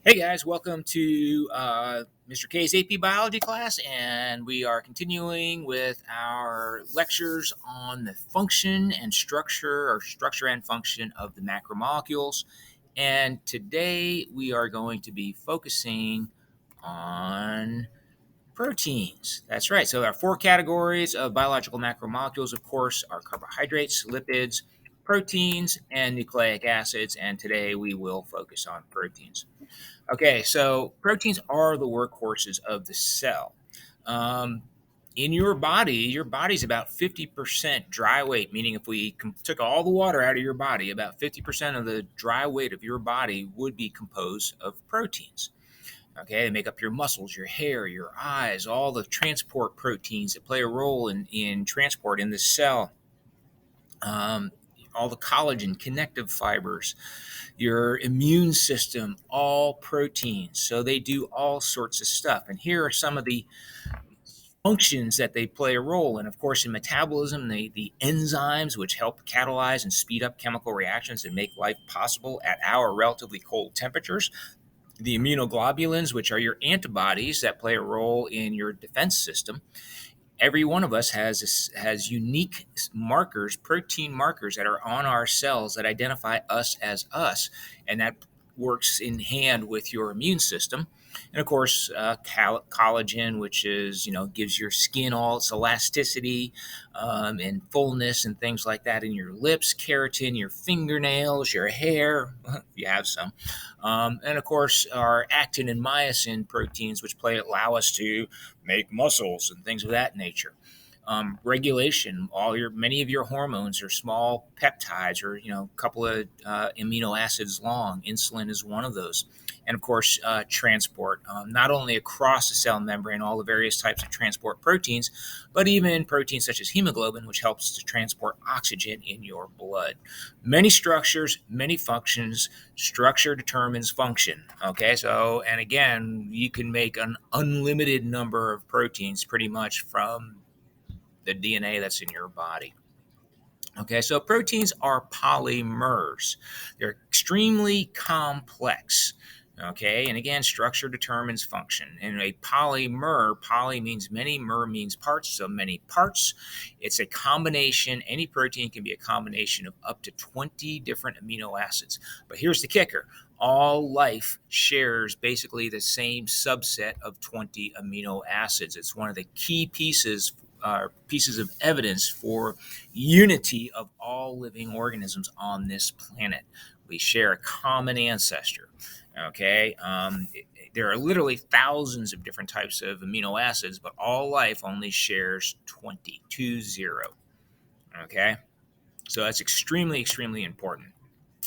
Hey guys, welcome to Mr. K's AP Biology class, and we are continuing with our lectures on the function and structure, or structure and function of the macromolecules. And today we are going to be focusing on proteins. That's right. So there are four categories of biological macromolecules, of course, are carbohydrates, lipids, proteins, and nucleic acids. And today we will focus on proteins. Okay, so proteins are the workhorses of the cell. Um, in your body's about 50% dry weight, meaning if we took all the water out of your body, about 50% of the dry weight of your body would be composed of proteins. Okay, they make up your muscles, your hair, your eyes, all the transport proteins that play a role in transport in the cell. Um, all the collagen, connective fibers, your immune system, all proteins. So they do all sorts of stuff. And here are some of the functions that they play a role in. Of course, in metabolism, the enzymes, which help catalyze and speed up chemical reactions and make life possible at our relatively cold temperatures. The immunoglobulins, which are your antibodies that play a role in your defense system. Every one of us has unique markers, protein markers that are on our cells that identify us as us, and that works in hand with your immune system. And of course, collagen, which is gives your skin all its elasticity and fullness and things like that in your lips. Keratin, your fingernails, your hair, if you have some. And of course, our actin and myosin proteins, which allow us to make muscles and things of that nature. Regulation, many of your hormones are small peptides, or a couple of amino acids long. Insulin is one of those. And of course, transport, not only across the cell membrane, all the various types of transport proteins, but even proteins such as hemoglobin, which helps to transport oxygen in your blood. Many structures, many functions. Structure determines function. Okay, so, and again, you can make an unlimited number of proteins pretty much from the DNA that's in your body. Okay, so proteins are polymers. They're extremely complex. Okay, and again, structure determines function. And a polymer, poly means many, mer means parts, so many parts. It's a combination. Any protein can be a combination of up to 20 different amino acids. But here's the kicker. All life shares basically the same subset of 20 amino acids. It's one of the key pieces of evidence for unity of all living organisms on this planet. We share a common ancestor. Okay, there are literally thousands of different types of amino acids, but all life only shares 20. Okay, so that's extremely, extremely important.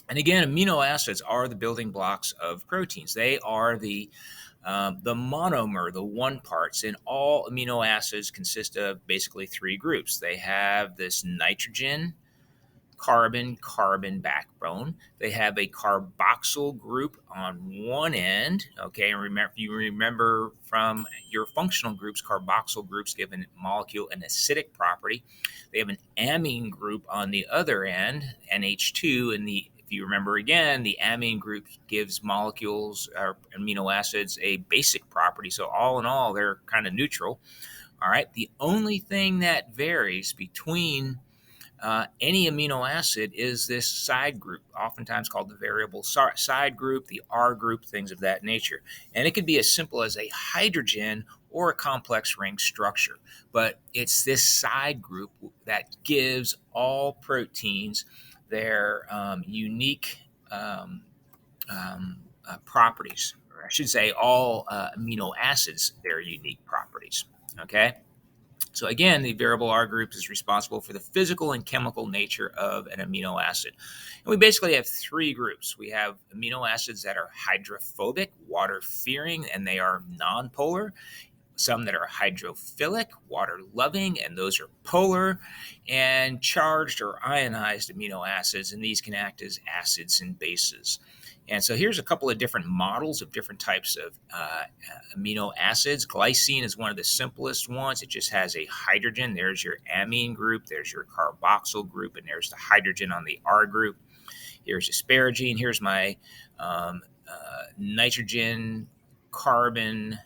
And again, amino acids are the building blocks of proteins. They are the monomer, the one parts, and all amino acids consist of basically three groups. They have this nitrogen, carbon backbone. They have a carboxyl group on one end. Okay, and remember from your functional groups, carboxyl groups give a molecule an acidic property. They have an amine group on the other end, NH2, and if you remember again, the amine group gives molecules or amino acids a basic property. So all in all, they're kind of neutral. All right. The only thing that varies between any amino acid is this side group, oftentimes called the variable side group, the R group, things of that nature. And it could be as simple as a hydrogen or a complex ring structure. But it's this side group that gives all proteins their unique properties, or I should say all amino acids, their unique properties. Okay. So again, the variable R group is responsible for the physical and chemical nature of an amino acid. And we basically have three groups. We have amino acids that are hydrophobic, water-fearing, and they are nonpolar. Some that are hydrophilic, water-loving, and those are polar, and charged or ionized amino acids, and these can act as acids and bases. And so here's a couple of different models of different types of amino acids. Glycine is one of the simplest ones. It just has a hydrogen. There's your amine group. There's your carboxyl group. And there's the hydrogen on the R group. Here's asparagine. Here's my nitrogen, carbon,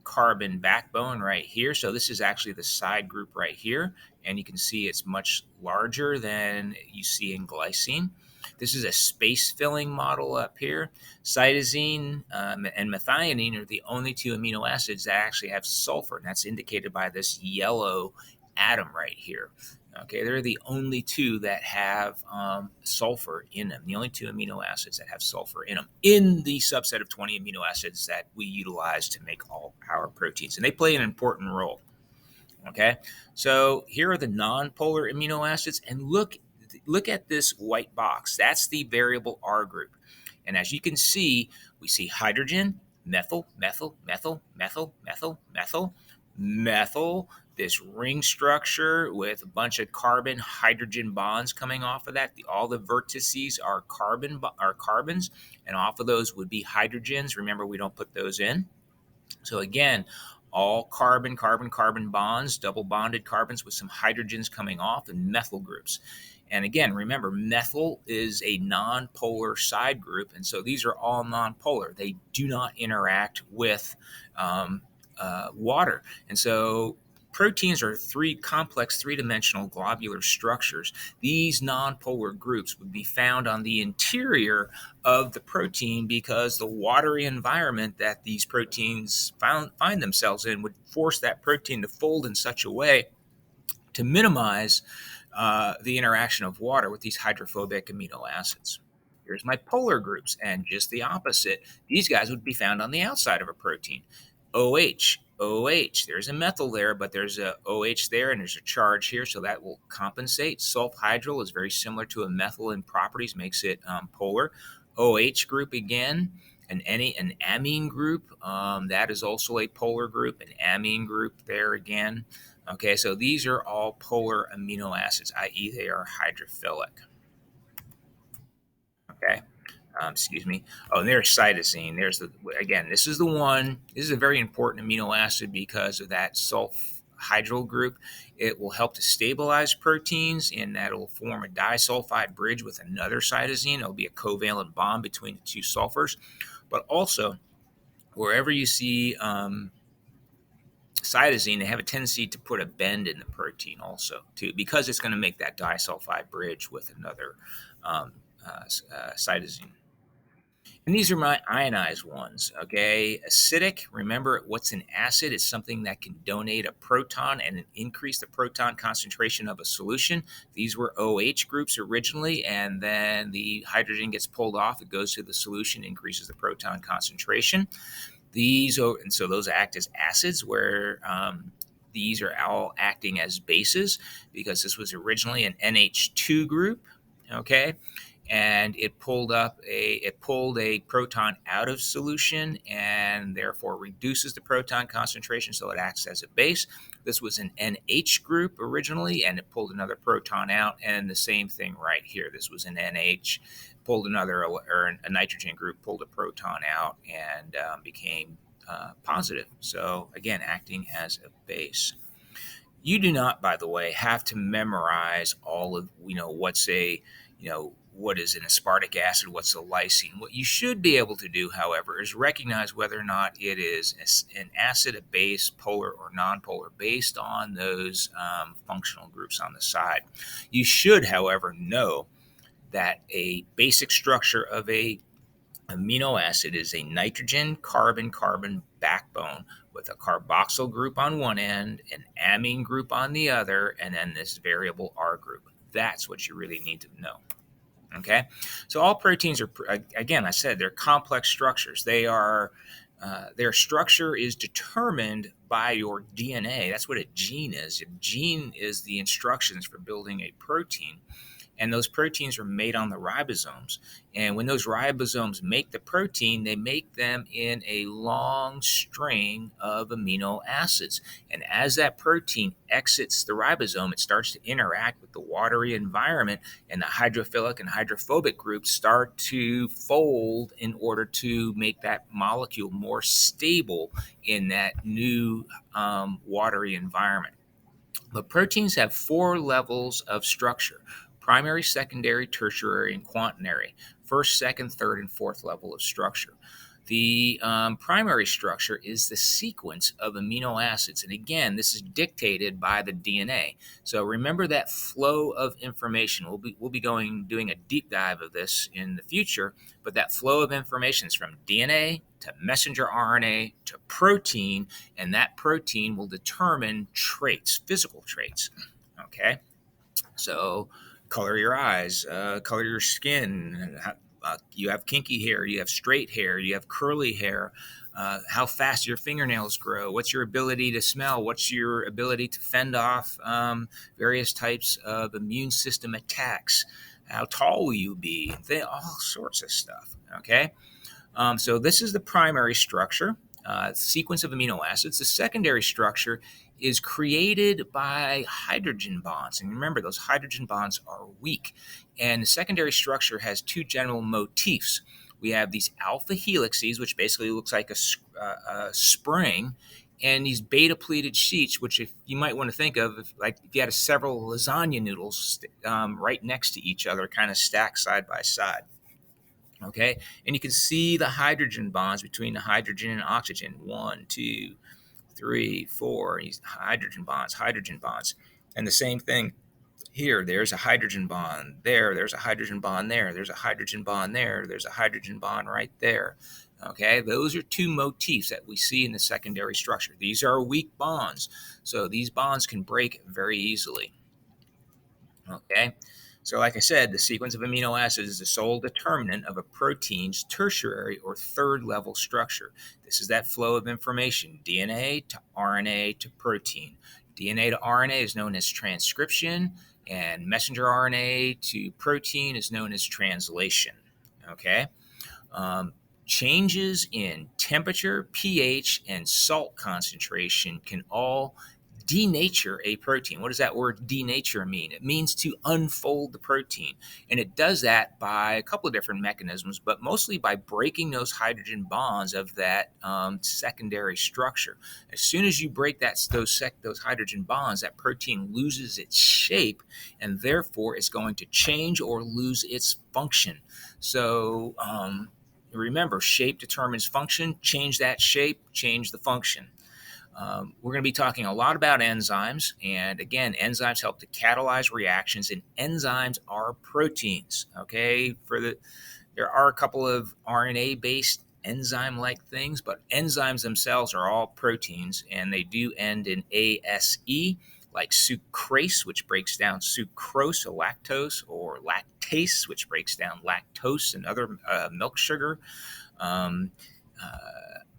carbon backbone right here. So this is actually the side group right here. And you can see it's much larger than you see in glycine. This is a space filling model up here. Cytosine and methionine are the only two amino acids that actually have sulfur, and that's indicated by this yellow atom right here. Okay, they're the only two that have sulfur in them, the only two amino acids that have sulfur in them in the subset of 20 amino acids that we utilize to make all our proteins. And they play an important role. Okay, so here are the non-polar amino acids, and look at this white box. That's the variable R group. And as you can see, we see hydrogen, methyl, methyl, methyl, methyl, methyl, methyl, methyl, this ring structure with a bunch of carbon hydrogen bonds coming off of that. All the vertices are carbons, and off of those would be hydrogens. Remember, we don't put those in. So again, all carbon, carbon, carbon bonds, double bonded carbons with some hydrogens coming off, and methyl groups. And again, remember, methyl is a non-polar side group, and so these are all non-polar. They do not interact with water. And so proteins are complex three-dimensional globular structures. These nonpolar groups would be found on the interior of the protein because the watery environment that these proteins find themselves in would force that protein to fold in such a way to minimize the interaction of water with these hydrophobic amino acids. Here's my polar groups, and just the opposite. These guys would be found on the outside of a protein. OH, OH. There's a methyl there, but there's a OH there, and there's a charge here, so that will compensate. Sulfhydryl is very similar to a methyl in properties, makes it polar. OH group again, an amine group, that is also a polar group, an amine group there again. Okay, so these are all polar amino acids, i.e. they are hydrophilic. Okay. Excuse me. Oh, and there's cytosine. This is the one. This is a very important amino acid because of that sulfhydryl group. It will help to stabilize proteins, and that will form a disulfide bridge with another cytosine. It'll be a covalent bond between the two sulfurs. But also, wherever you see cytosine, they have a tendency to put a bend in the protein also, too, because it's going to make that disulfide bridge with another cytosine. And these are my ionized ones, okay? Acidic, remember what's an acid? It's something that can donate a proton and increase the proton concentration of a solution. These were OH groups originally, and then the hydrogen gets pulled off. It goes to the solution, increases the proton concentration. And so those act as acids, where these are all acting as bases because this was originally an NH2 group, okay? And it pulled a proton out of solution and therefore reduces the proton concentration, so it acts as a base. This was an NH group originally, and it pulled another proton out, and the same thing right here. This was an NH, pulled a nitrogen group, pulled a proton out, and became positive. So again, acting as a base. You do not, by the way, have to memorize all of what is an aspartic acid, what's a lysine. What you should be able to do, however, is recognize whether or not it is an acid, a base, polar or nonpolar, based on those functional groups on the side. You should, however, know that a basic structure of a amino acid is a nitrogen carbon backbone with a carboxyl group on one end, an amine group on the other, and then this variable R group. That's what you really need to know. Okay, so all proteins are, again, I said they're complex structures. Their structure is determined by your DNA. That's what a gene is. A gene is the instructions for building a protein. And those proteins are made on the ribosomes. And when those ribosomes make the protein, they make them in a long string of amino acids. And as that protein exits the ribosome, it starts to interact with the watery environment, and the hydrophilic and hydrophobic groups start to fold in order to make that molecule more stable in that new watery environment. But proteins have 4 levels of structure. primary, secondary, tertiary, and quaternary. First, second, third, and fourth level of structure. The primary structure is the sequence of amino acids. And again, this is dictated by the DNA. So remember that flow of information. We'll be doing a deep dive of this in the future, but that flow of information is from DNA to messenger RNA to protein, and that protein will determine traits, physical traits. Okay? So color your eyes, color your skin. You have kinky hair, you have straight hair, you have curly hair. How fast your fingernails grow. What's your ability to smell? What's your ability to fend off various types of immune system attacks? How tall will you be? All sorts of stuff. Okay. So this is the primary structure, sequence of amino acids. The secondary structure is created by hydrogen bonds. And remember, those hydrogen bonds are weak. And the secondary structure has two general motifs. We have these alpha helices, which basically looks like a spring, and these beta pleated sheets, which if you might want to think of, if you had several lasagna noodles right next to each other, kind of stacked side by side. Okay, and you can see the hydrogen bonds between the hydrogen and oxygen. 1, 2, 3, 4. These hydrogen bonds. And the same thing here. There's a hydrogen bond there. There's a hydrogen bond there. There's a hydrogen bond there. There's a hydrogen bond right there. Okay, those are two motifs that we see in the secondary structure. These are weak bonds, so these bonds can break very easily. Okay, so like I said, the sequence of amino acids is the sole determinant of a protein's tertiary or third level structure. This is that flow of information, DNA to RNA to protein. DNA to RNA is known as transcription, and messenger RNA to protein is known as translation. Okay. Changes in temperature, pH, and salt concentration can all denature a protein. What does that word denature mean? It means to unfold the protein. And it does that by a couple of different mechanisms, but mostly by breaking those hydrogen bonds of that secondary structure. As soon as you break those hydrogen bonds, that protein loses its shape, and therefore it's going to change or lose its function. So remember, shape determines function. Change that shape, change the function. We're going to be talking a lot about enzymes. And again, enzymes help to catalyze reactions, and enzymes are proteins. Okay, there are a couple of RNA-based enzyme-like things, but enzymes themselves are all proteins, and they do end in ase, like sucrase, which breaks down sucrose, or lactose, or lactase, which breaks down lactose and other milk sugar.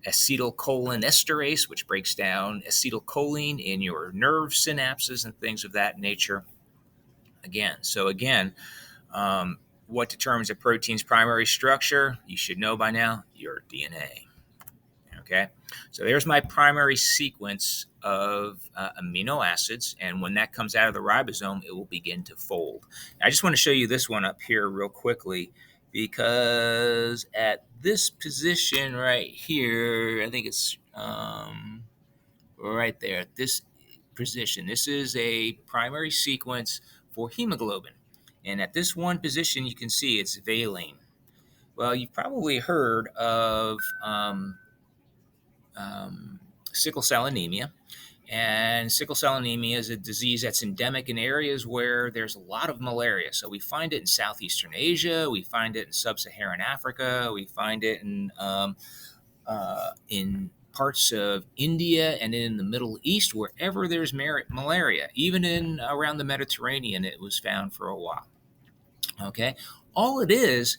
Acetylcholinesterase, which breaks down acetylcholine in your nerve synapses and things of that nature. Again, what determines a protein's primary structure? You should know by now, your DNA. Okay, so there's my primary sequence of amino acids, and when that comes out of the ribosome, it will begin to fold. Now, I just want to show you this one up here real quickly, because at this position right here, I think it's right there at this position, this is a primary sequence for hemoglobin. And at this one position, you can see it's valine. Well, you've probably heard of sickle cell anemia. And sickle cell anemia is a disease that's endemic in areas where there's a lot of malaria. So we find it in Southeastern Asia, we find it in Sub-Saharan Africa, we find it in parts of India and in the Middle East, wherever there's malaria. Even in around the Mediterranean, it was found for a while. Okay, all it is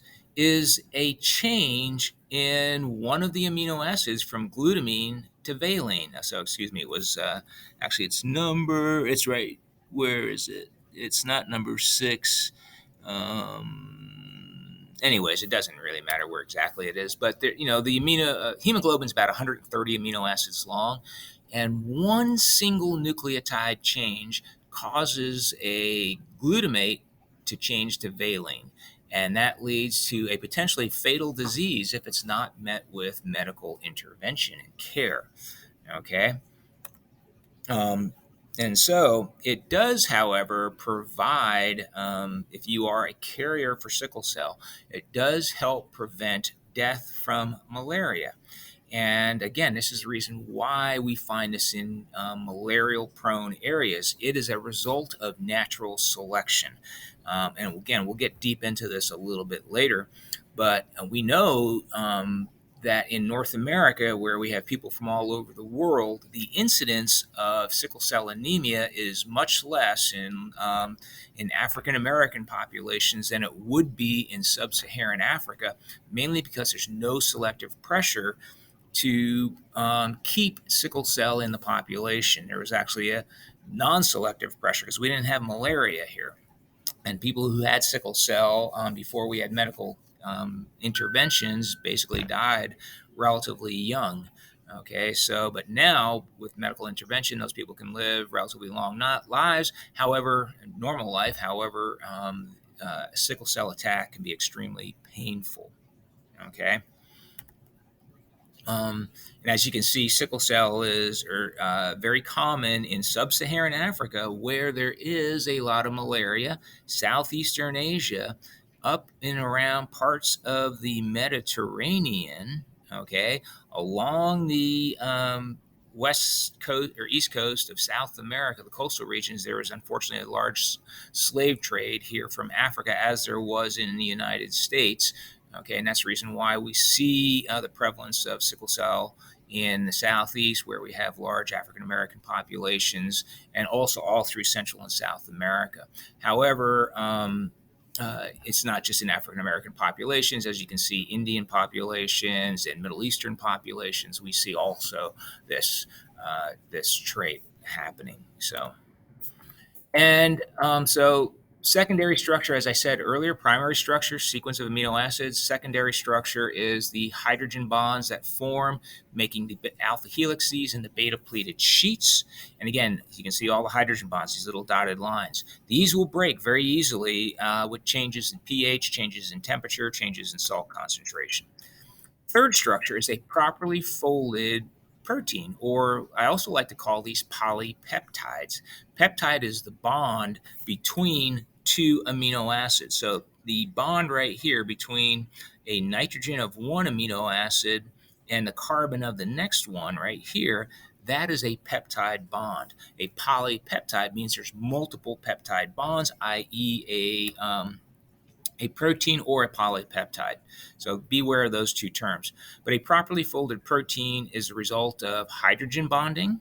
a change in one of the amino acids from glutamine to valine. So, excuse me, it was actually it's right. Where is it? It's not number 6. Anyways, it doesn't really matter where exactly it is, but the hemoglobin is about 130 amino acids long, and one single nucleotide change causes a glutamate to change to valine, and that leads to a potentially fatal disease if it's not met with medical intervention and care. Okay. And so it does, however, provide, if you are a carrier for sickle cell, it does help prevent death from malaria. And again, this is the reason why we find this in malarial prone areas. It is a result of natural selection. And again, we'll get deep into this a little bit later, but we know that in North America, where we have people from all over the world, the incidence of sickle cell anemia is much less in African American populations than it would be in sub-Saharan Africa, mainly because there's no selective pressure to keep sickle cell in the population. There was actually a non-selective pressure because we didn't have malaria here. And people who had sickle cell before we had medical interventions basically died relatively young. Okay, so but now with medical intervention, those people can live relatively long lives. However, normal life. However, a sickle cell attack can be extremely painful. Okay. And as you can see, sickle cell is very common in sub-Saharan Africa, where there is a lot of malaria, Southeastern Asia, up and around parts of the Mediterranean, okay, along the west coast or east coast of South America, the coastal regions. There is unfortunately a large slave trade here from Africa, as there was in the United States. Okay, and that's the reason why we see the prevalence of sickle cell in the southeast, where we have large African American populations, and also all through Central and South America. However, it's not just in African American populations. As you can see, Indian populations and Middle Eastern populations, we see also this trait happening. So secondary structure, as I said earlier, primary structure, sequence of amino acids. Secondary structure is the hydrogen bonds that form, making the alpha helices and the beta pleated sheets. And again, you can see all the hydrogen bonds, these little dotted lines. These will break very easily with changes in pH, changes in temperature, changes in salt concentration. Third structure is a properly folded protein, or I also like to call these polypeptides. Peptide is the bond between two amino acids. So the bond right here between a nitrogen of one amino acid and the carbon of the next one right here, that is a peptide bond. A polypeptide means there's multiple peptide bonds, i.e., a protein or a polypeptide. So beware of those two terms. But a properly folded protein is a result of hydrogen bonding,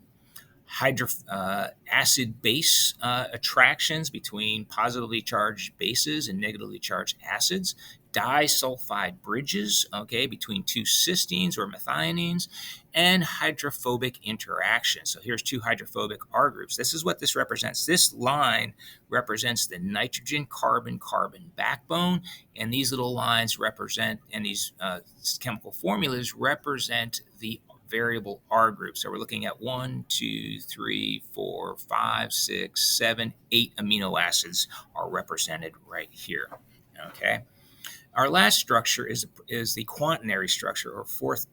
acid base attractions between positively charged bases and negatively charged acids, disulfide bridges, okay, between two cysteines or methionines, and hydrophobic interactions. So here's two hydrophobic R groups. This is what this represents. This line represents the nitrogen carbon backbone, and these little lines represent, and these chemical formulas represent the variable R group. So we're looking at 1, 2, 3, 4, 5, 6, 7, 8 amino acids are represented right here. Okay. Our last structure is the quaternary structure, or fourth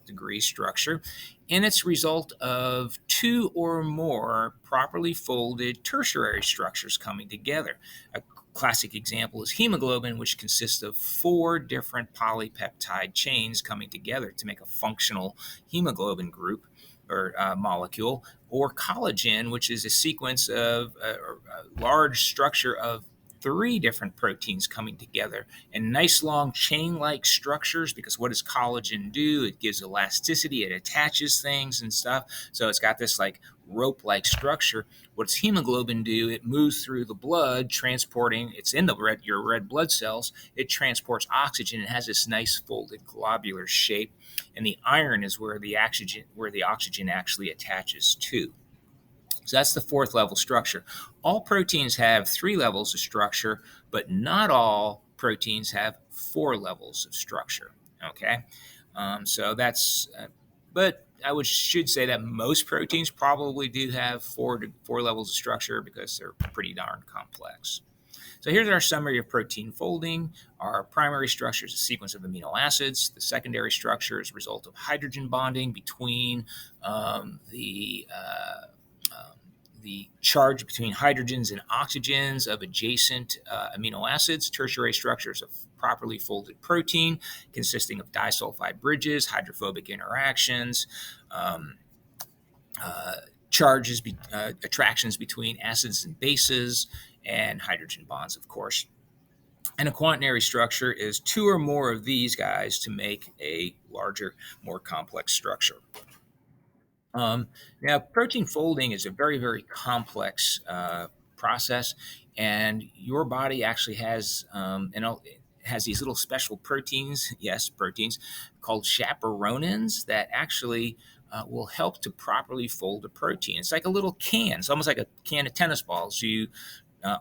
degree structure, and it's a result of two or more properly folded tertiary structures coming together. A classic example is hemoglobin, which consists of four different polypeptide chains coming together to make a functional hemoglobin group or molecule, or collagen, which is a sequence of a large structure of three different proteins coming together and nice long chain-like structures, because what does collagen do? It gives elasticity, it attaches things and stuff. So it's got this like rope-like structure. What does hemoglobin do? It moves through the blood, transporting, it's in your red blood cells. It transports oxygen. It has this nice folded globular shape. And the iron is where the oxygen actually attaches to. So that's the fourth level structure. All proteins have three levels of structure, but not all proteins have four levels of structure. Okay, so that's. But I should say that most proteins probably do have four levels of structure because they're pretty darn complex. So here's our summary of protein folding. Our primary structure is a sequence of amino acids. The secondary structure is a result of hydrogen bonding between the charge between hydrogens and oxygens of adjacent amino acids. Tertiary structures of properly folded protein consisting of disulfide bridges, hydrophobic interactions, um, uh, attractions between acids and bases, and hydrogen bonds, of course. And a quaternary structure is two or more of these guys to make a larger, more complex structure. Um, Now, protein folding is a very, very complex process, and your body actually has these little special proteins, yes, proteins, called chaperonins that actually will help to properly fold a protein. It's like a little can. It's almost like a can of tennis balls. You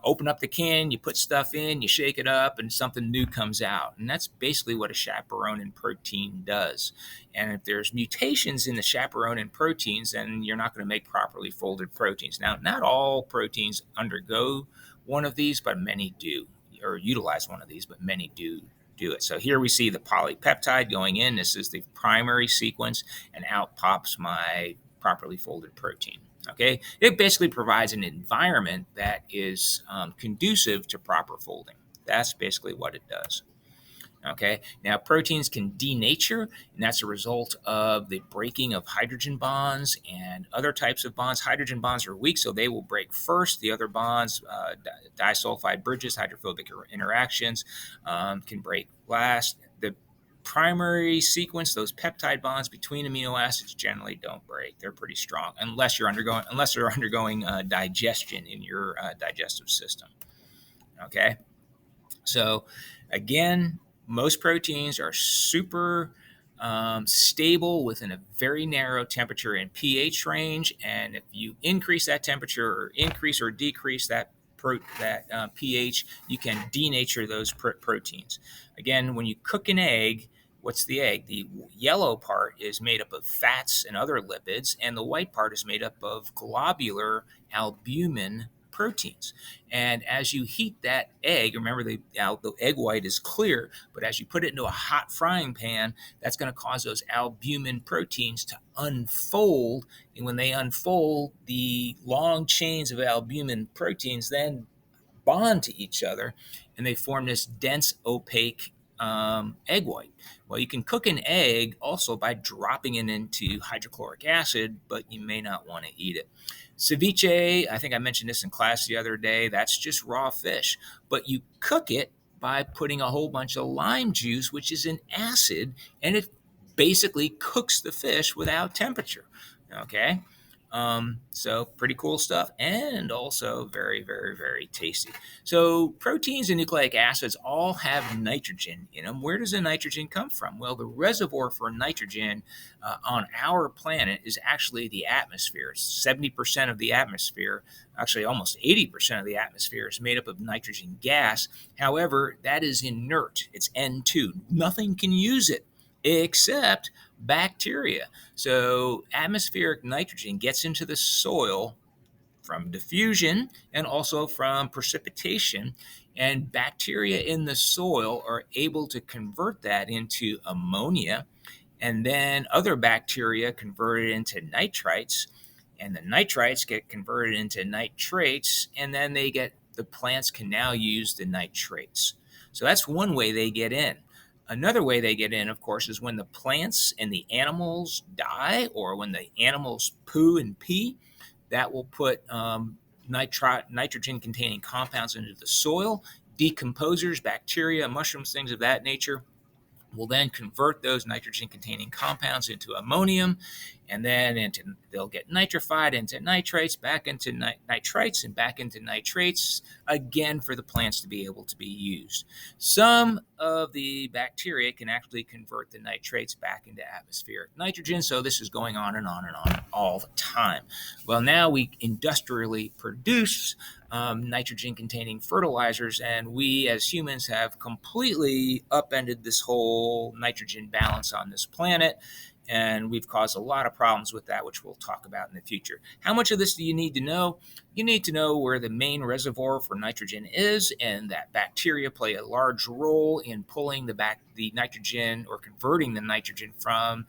open up the can, you put stuff in, you shake it up, and something new comes out. And that's basically what a chaperonin protein does. And if there's mutations in the chaperonin proteins, then you're not going to make properly folded proteins. Now, not all proteins undergo one of these, but many do, or utilize one of these, but many do it. So here we see the polypeptide going in. This is the primary sequence, and out pops my properly folded protein. Okay, it basically provides an environment that is conducive to proper folding. That's basically what it does. Okay, now proteins can denature, and that's a result of the breaking of hydrogen bonds and other types of bonds. Hydrogen bonds are weak, so they will break first. The other bonds, disulfide bridges, hydrophobic interactions, can break last. The primary sequence, those peptide bonds between amino acids generally don't break. They're pretty strong unless they're undergoing digestion in your digestive system. Okay, so again, most proteins are super stable within a very narrow temperature and pH range, and if you increase that temperature or increase or decrease that pH, you can denature those proteins. Again, when you cook an egg, what's the egg? The yellow part is made up of fats and other lipids, and the white part is made up of globular albumin proteins. And as you heat that egg, remember the egg white is clear, but as you put it into a hot frying pan, that's going to cause those albumin proteins to unfold. And when they unfold, the long chains of albumin proteins then bond to each other, and they form this dense, opaque egg white. Well, you can cook an egg also by dropping it into hydrochloric acid, but you may not want to eat it. Ceviche, I think I mentioned this in class the other day, that's just raw fish, but you cook it by putting a whole bunch of lime juice, which is an acid, and it basically cooks the fish without temperature. Okay. So pretty cool stuff, and also very, very, very tasty. So proteins and nucleic acids all have nitrogen in them. Where does the nitrogen come from? Well, the reservoir for nitrogen on our planet is actually the atmosphere. 70% of the atmosphere, actually almost 80% of the atmosphere, is made up of nitrogen gas. However, that is inert. It's N2. Nothing can use it except bacteria. So atmospheric nitrogen gets into the soil from diffusion and also from precipitation, and bacteria in the soil are able to convert that into ammonia, and then other bacteria convert it into nitrites, and the nitrites get converted into nitrates, and then the plants can now use the nitrates. So that's one way they get in. Another way they get in, of course, is when the plants and the animals die, or when the animals poo and pee. That will put nitrogen-containing compounds into the soil. Decomposers, bacteria, mushrooms, things of that nature will then convert those nitrogen-containing compounds into ammonium, and then they'll get nitrified into nitrates, back into nitrites, and back into nitrates, again for the plants to be able to be used. Some of the bacteria can actually convert the nitrates back into atmospheric nitrogen, so this is going on and on and on all the time. Well, now we industrially produce nitrogen-containing fertilizers, and we as humans have completely upended this whole nitrogen balance on this planet. And we've caused a lot of problems with that, which we'll talk about in the future. How much of this do you need to know? You need to know where the main reservoir for nitrogen is, and that bacteria play a large role in pulling the nitrogen, or converting the nitrogen from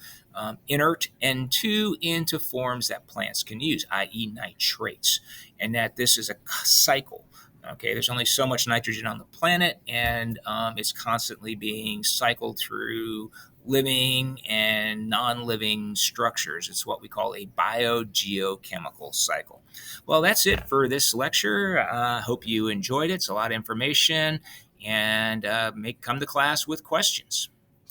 inert N2 into forms that plants can use, i.e. nitrates, and that this is a cycle. Okay, there's only so much nitrogen on the planet, and it's constantly being cycled through living and non-living structures. It's what we call a biogeochemical cycle. Well, that's it for this lecture. Hope you enjoyed it. It's a lot of information, and come to class with questions.